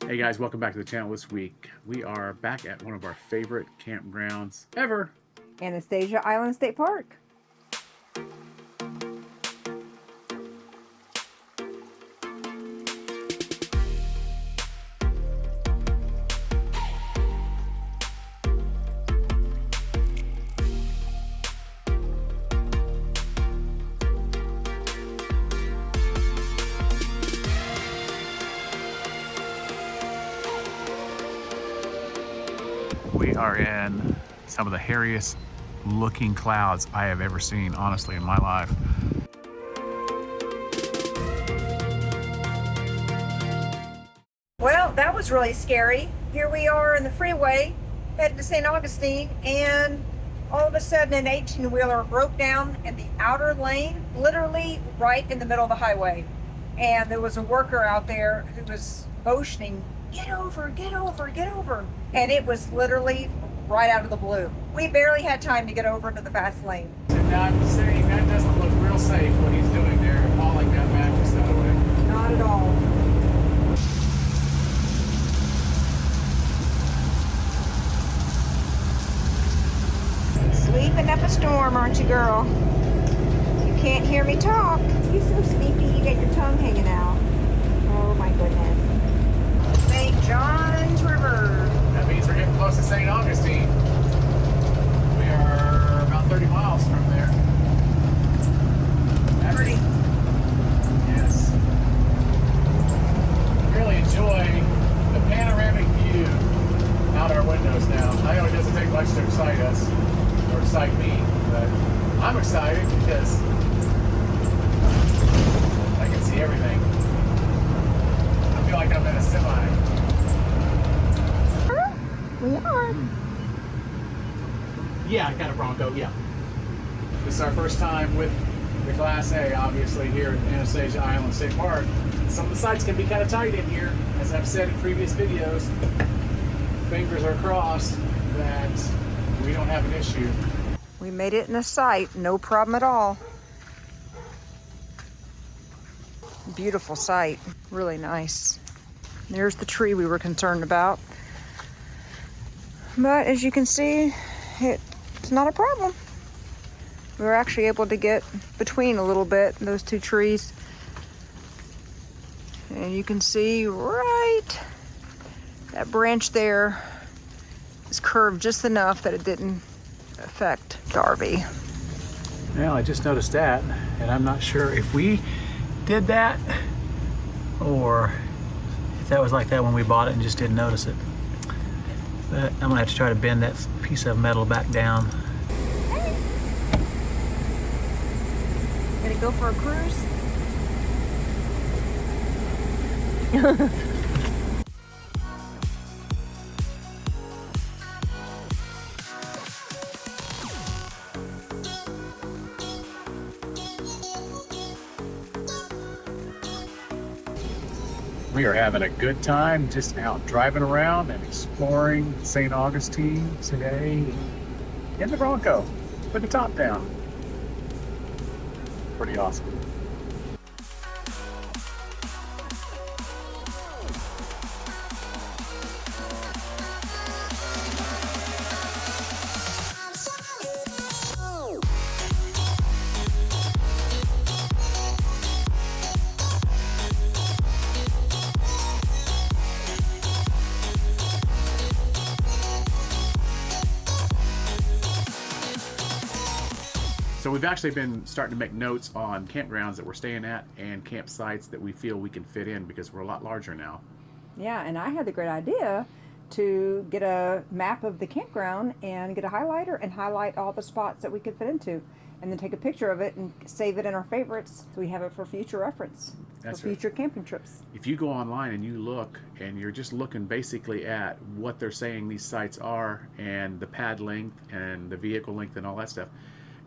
Hey guys, welcome back to the channel. This week we are back at one of our favorite campgrounds ever, Anastasia Island State Park. We are in some of the hairiest looking clouds I have ever seen, honestly, in my life. Well, that was really scary. Here we are in the freeway heading to Saint Augustine, and all of a sudden an 18-wheeler broke down in the outer lane, literally right in the middle of the highway. And there was a worker out there who was motioning, "Get over, get over, get over." And it was literally right out of the blue. We barely had time to get over into the fast lane. And I'm saying that doesn't look real safe what he's doing there, hauling that mattress that way. Not at all. Sleeping up a storm, aren't you, girl? You can't hear me talk. You're so sleepy, you got your tongue hanging out. Oh my goodness. St. John's River. That means we're getting close to St. Augustine. We are about 30 miles from there. Pretty. Yes. Really enjoy the panoramic view out our windows now. I know it doesn't take much to excite us, or excite me, but I'm excited because I can see everything. I feel like I'm in a semi. We are. Yeah, I got a Bronco, yeah. This is our first time with the Class A, obviously, here at Anastasia Island State Park. Some of the sites can be kind of tight in here, as I've said in previous videos. Fingers are crossed that we don't have an issue. We made it in the site, no problem at all. Beautiful site, really nice. There's the tree we were concerned about. But as you can see, it's not a problem. We were actually able to get between a little bit, those two trees. And you can see right, that branch there is curved just enough that it didn't affect Darby. Well, I just noticed that, and I'm not sure if we did that or if that was like that when we bought it and just didn't notice it. But I'm gonna have to try to bend that piece of metal back down. Gonna go for a cruise? We are having a good time just out driving around and exploring St. Augustine today in the Bronco with the top down. Pretty awesome. So we've actually been starting to make notes on campgrounds that we're staying at and campsites that we feel we can fit in because we're a lot larger now. Yeah, and I had the great idea to get a map of the campground and get a highlighter and highlight all the spots that we could fit into, and then take a picture of it and save it in our favorites so we have it for future reference. That's for future camping trips. If you go online and you look and you're just looking basically at what they're saying these sites are and the pad length and the vehicle length and all that stuff,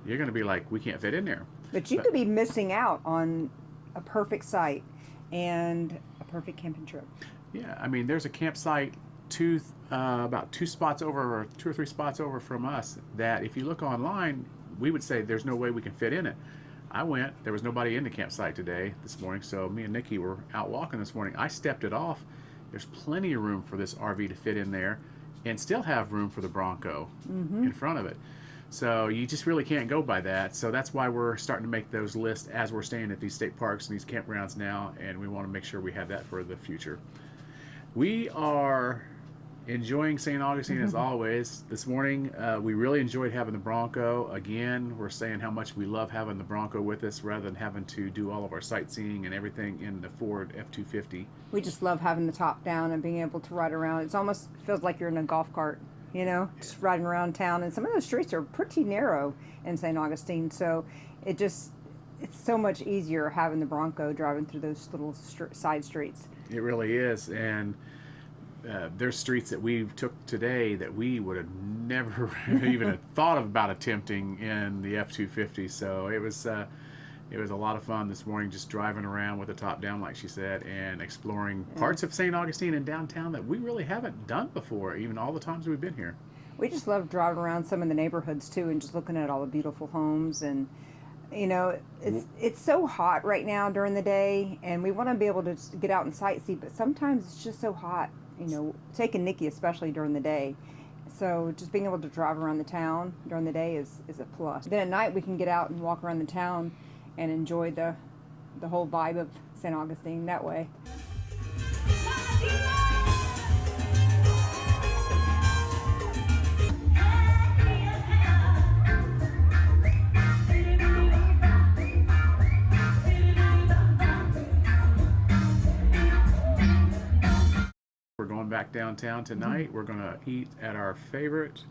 you're going to be like, we can't fit in there. But you could be missing out on a perfect site and a perfect camping trip. Yeah, I mean, there's a campsite about 2 spots over, or 2 or 3 spots over from us, that if you look online, we would say there's no way we can fit in it. I went, there was nobody in the campsite this morning, so me and Nikki were out walking this morning. I stepped it off there's plenty of room for this RV to fit in there and still have room for the Bronco in front of it. So you just really can't go by that. So that's why we're starting to make those lists as we're staying at these state parks and these campgrounds now, and we want to make sure we have that for the future. We are enjoying St. Augustine as always. This morning we really enjoyed having the Bronco. Again, we're saying how much we love having the Bronco with us rather than having to do all of our sightseeing and everything in the Ford F-250. We just love having the top down and being able to ride around. It almost feels like you're in a golf cart, you know, just riding around town. And some of those streets are pretty narrow in St. Augustine, so it's so much easier having the Bronco driving through those little side streets. It really is. And there's streets that we took today that we would have never even thought about attempting in the F-250. So it was a lot of fun this morning, just driving around with the top down, like she said, and exploring parts of St. Augustine and downtown that we really haven't done before, even all the times we've been here. We just love driving around some of the neighborhoods too, and just looking at all the beautiful homes. And you know, it's so hot right now during the day, and we want to be able to get out and sightsee, but sometimes it's just so hot. You know, taking Nikki especially during the day. So just being able to drive around the town during the day is a plus. Then at night we can get out and walk around the town and enjoy the whole vibe of St. Augustine that way. We're going back downtown tonight. We're going to eat at our favorite,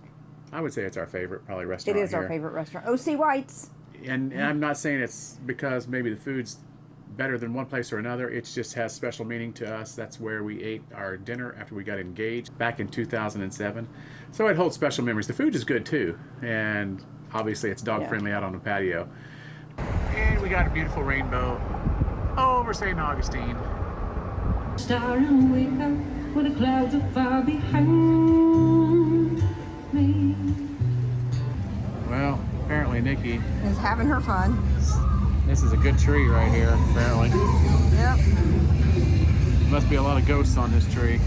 I would say it's our favorite probably restaurant It is here. our favorite restaurant, O.C. White's. And I'm not saying it's because maybe the food's better than one place or another. It just has special meaning to us. That's where we ate our dinner after we got engaged back in 2007. So it holds special memories. The food is good too. And obviously it's dog friendly out on the patio. And we got a beautiful rainbow over St. Augustine. Star and wake up when the clouds are far behind me. Well, apparently Nikki, Is having her fun. this is a good tree right here, apparently. Yep. Must be a lot of ghosts on this tree.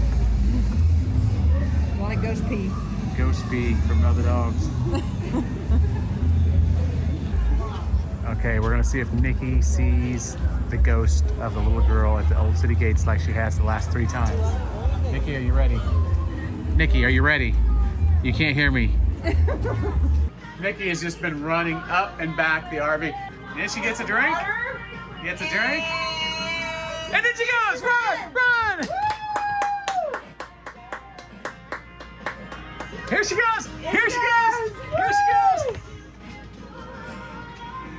A lot of ghost pee. Ghost pee from other dogs. Okay, we're gonna see if Nikki sees the ghost of the little girl at the old city gates like she has the last 3 times. Nikki, are you ready? Nikki, are you ready? You can't hear me. Nikki has just been running up and back the RV. And then she gets a drink. Gets a drink. And then she goes, run, run! Here she goes! Here she goes! Here she goes!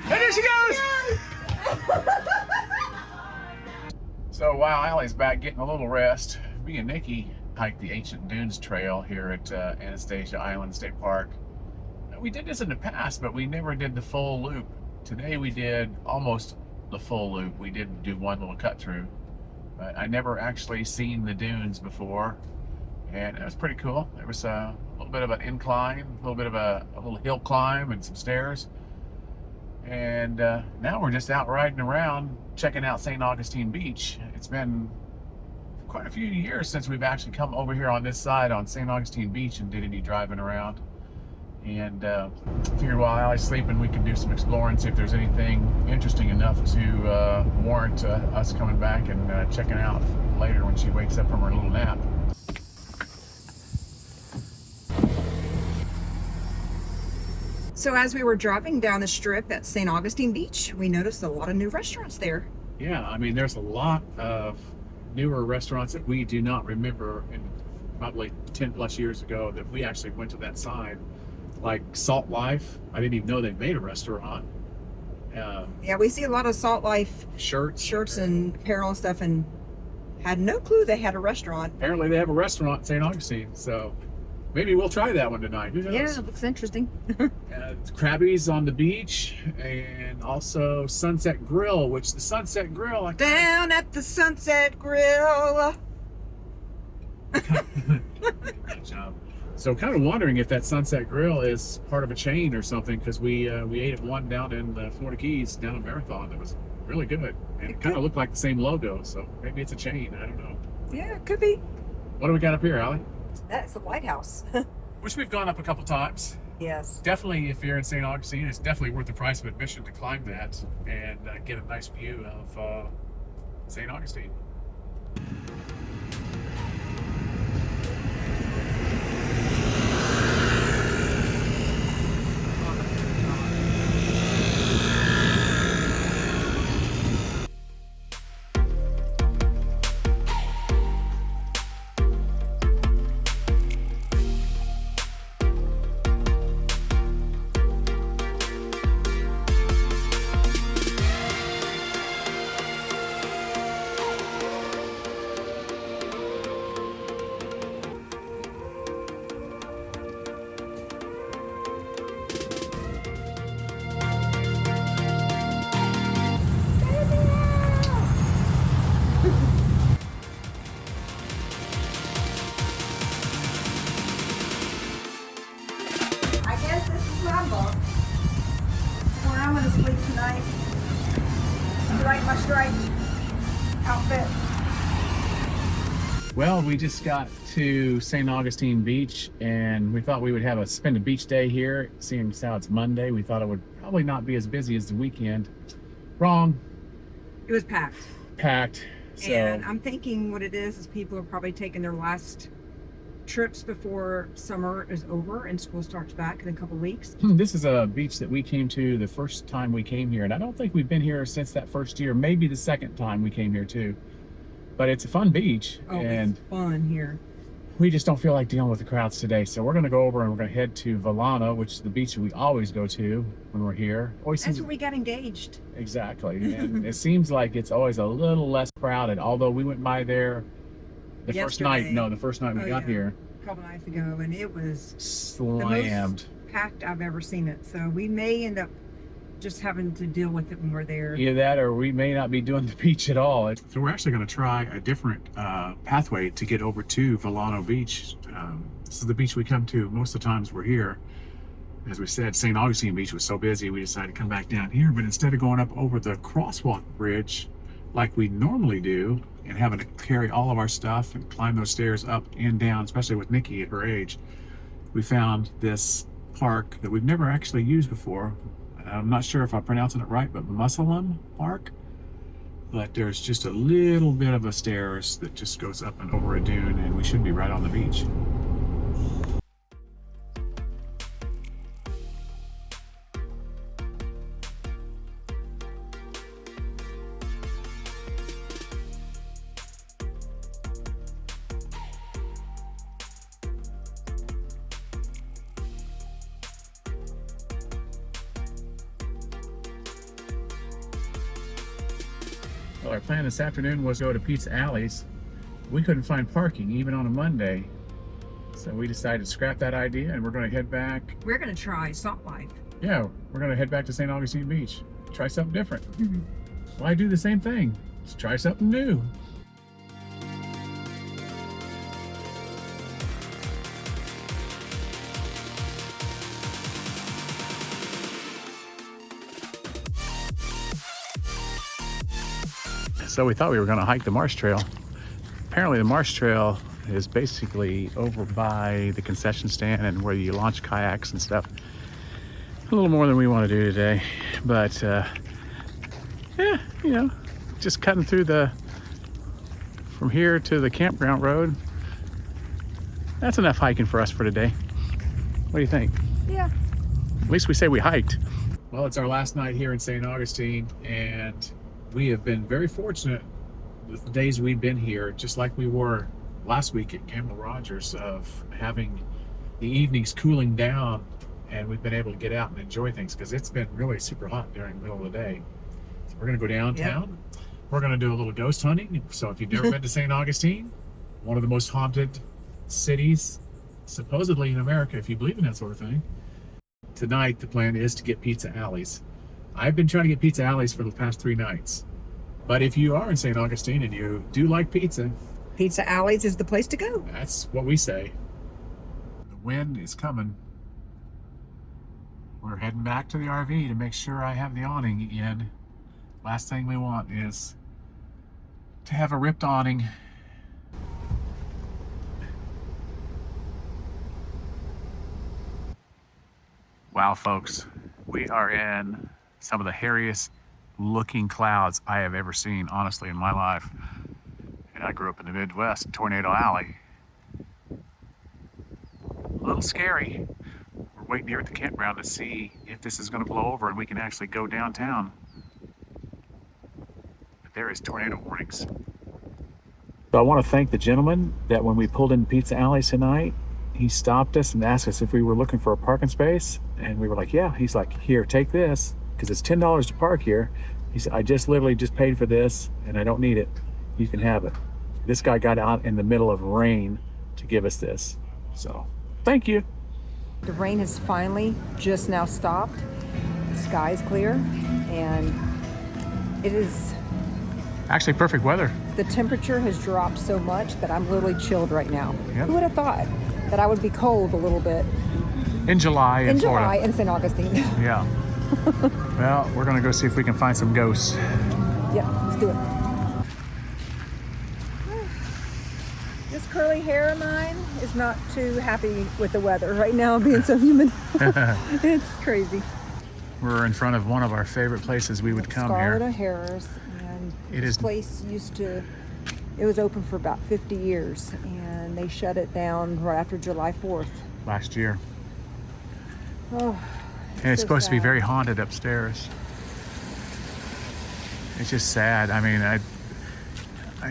And there she goes! So while Allie's back getting a little rest, me and Nikki hiked the Ancient Dunes Trail here at Anastasia Island State Park. We did this in the past, but we never did the full loop. Today we did almost the full loop. We did do one little cut through. But I never actually seen the dunes before, and it was pretty cool. There was a little bit of an incline, a little bit of a little hill climb and some stairs. And now we're just out riding around, checking out Saint Augustine Beach. It's been quite a few years since we've actually come over here on this side on Saint Augustine Beach and did any driving around. And figured while Allie's sleeping, we can do some exploring, see if there's anything interesting enough to warrant us coming back and checking out later when she wakes up from her little nap. So as we were driving down the strip at St. Augustine Beach, we noticed a lot of new restaurants there. Yeah, I mean, there's a lot of newer restaurants that we do not remember in probably 10 plus years ago that we actually went to that side. Like Salt Life, I didn't even know they made a restaurant. Yeah, we see a lot of Salt Life shirts and apparel and stuff, and had no clue they had a restaurant. Apparently they have a restaurant in St. Augustine, so maybe we'll try that one tonight. Who knows? Yeah, it looks interesting. Krabby's on the beach, and also Sunset Grill, which the Sunset Grill... Down at the Sunset Grill. Good job. So kind of wondering if that Sunset Grill is part of a chain or something, because we ate at one down in the Florida Keys, down in Marathon, that was really good. And it kind of looked like the same logo, so maybe it's a chain, I don't know. Yeah, it could be. What do we got up here, Allie? That's the lighthouse. Which we've gone up a couple times. Yes. Definitely, if you're in St. Augustine, it's definitely worth the price of admission to climb that and get a nice view of St. Augustine. I guess this is my bunk. Where I'm gonna sleep tonight. You like my striped outfit? Well, we just got to St. Augustine Beach and we thought we would spend a beach day here. Seeing as how it's Monday, we thought it would probably not be as busy as the weekend. Wrong. It was packed. Packed. So And I'm thinking what it is people are probably taking their last trips before summer is over and school starts back in a couple weeks. this is a beach that we came to the first time we came here, and I don't think we've been here since that first year, maybe the second time we came here too. But it's a fun beach, Oh, and it's fun here. we just don't feel like dealing with the crowds today. So we're going to go over and we're going to head to Villano, which is the beach that we always go to when we're here. That's where we got engaged. Exactly. And it seems like it's always a little less crowded, although we went by there the first night. Yesterday. No, the first night we got Yeah. here. A couple nights ago, and it was Slammed. the most packed I've ever seen it. So we may end up just having to deal with it when we're there. Either that or we may not be doing the beach at all. So we're actually going to try a different pathway to get over to Villano Beach. This is the beach we come to most of the times we're here. As we said, St. Augustine Beach was so busy we decided to come back down here, but instead of going up over the crosswalk bridge like we normally do and having to carry all of our stuff and climb those stairs up and down, especially with Nikki at her age, we found this park that we've never actually used before. I'm not sure if I'm pronouncing it right, but Musselum Park. But there's just a little bit of a stairs that just goes up and over a dune, and we should be right on the beach. Well, our plan this afternoon was to go to Pizza Alley's. We couldn't find parking even on a Monday. So we decided to scrap that idea and we're going to head back. We're going to try Salt Life. Yeah, we're going to head back to St. Augustine Beach. Try something different. Why do the same thing? Let's try something new. So we thought we were going to hike the Marsh Trail. Apparently the Marsh Trail is basically over by the concession stand and where you launch kayaks and stuff. A little more than we want to do today, but yeah, you know, just cutting through from here to the campground road. That's enough hiking for us for today. What do you think? Yeah. At least we say we hiked. Well, it's our last night here in St. Augustine, and we have been very fortunate with the days we've been here, just like we were last week at Campbell Rogers, of having the evenings cooling down, and we've been able to get out and enjoy things because it's been really super hot during the middle of the day. So we're going to go downtown. Yep. We're going to do a little ghost hunting. So if you've never been to St. Augustine, one of the most haunted cities supposedly in America, if you believe in that sort of thing, tonight the plan is to get Pizza Alley's. I've been trying to get Pizza Alley's for the past 3 nights. But if you are in St. Augustine and you do like pizza, Pizza Alley's is the place to go. that's what we say. The wind is coming. We're heading back to the RV to make sure I have the awning in. Last thing we want is to have a ripped awning Wow, folks, we are in some of the hairiest looking clouds I have ever seen, honestly, in my life. And I grew up in the Midwest, Tornado Alley. A little scary. We're waiting here at the campground to see if this is going to blow over and we can actually go downtown. But there is tornado warnings. So I want to thank the gentleman that when we pulled in Pizza Alley tonight, he stopped us and asked us if we were looking for a parking space. And we were like, yeah. He's like, here, take this, because it's $10 to park here. He said, I literally just paid for this and I don't need it. You can have it. This guy got out in the middle of rain to give us this. So thank you. The rain has finally just now stopped. The sky is clear and it is, Actually, perfect weather. the temperature has dropped so much that I'm literally chilled right now. Yep. Who would have thought that I would be cold a little bit In July in Florida. July in St. Augustine? Yeah. Well, we're going to go see if we can find some ghosts. Yeah, let's do it. This curly hair of mine is not too happy with the weather right now being so humid. It's crazy. We're in front of one of our favorite places we would come Scarlet here. O'Hara's, and It this is- place it was open for about 50 years and they shut it down right after July 4th. Last year. Oh, And it's so supposed to be sad. very haunted upstairs. It's just sad. I mean, I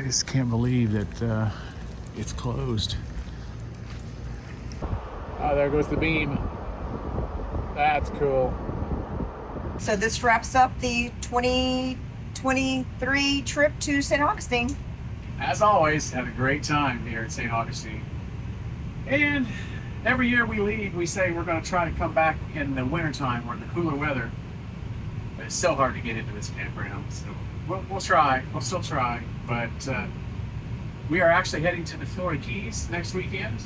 just can't believe that it's closed. Oh, there goes the beam. That's cool. So this wraps up the 2023 trip to St. Augustine. As always, had a great time here at St. Augustine. And every year we leave, we say we're going to try to come back in the wintertime or the cooler weather. But it's so hard to get into this campground. So we'll try. We'll still try. But we are actually heading to the Florida Keys next weekend.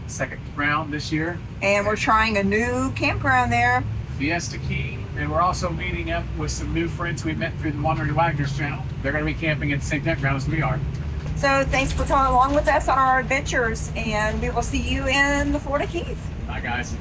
Second round this year. And we're trying a new campground there. Fiesta Key. And we're also meeting up with some new friends we met through the Wandering Wagner's channel. They're going to be camping at the same campground as we are. So thanks for coming along with us on our adventures, and we will see you in the Florida Keys. Bye, guys.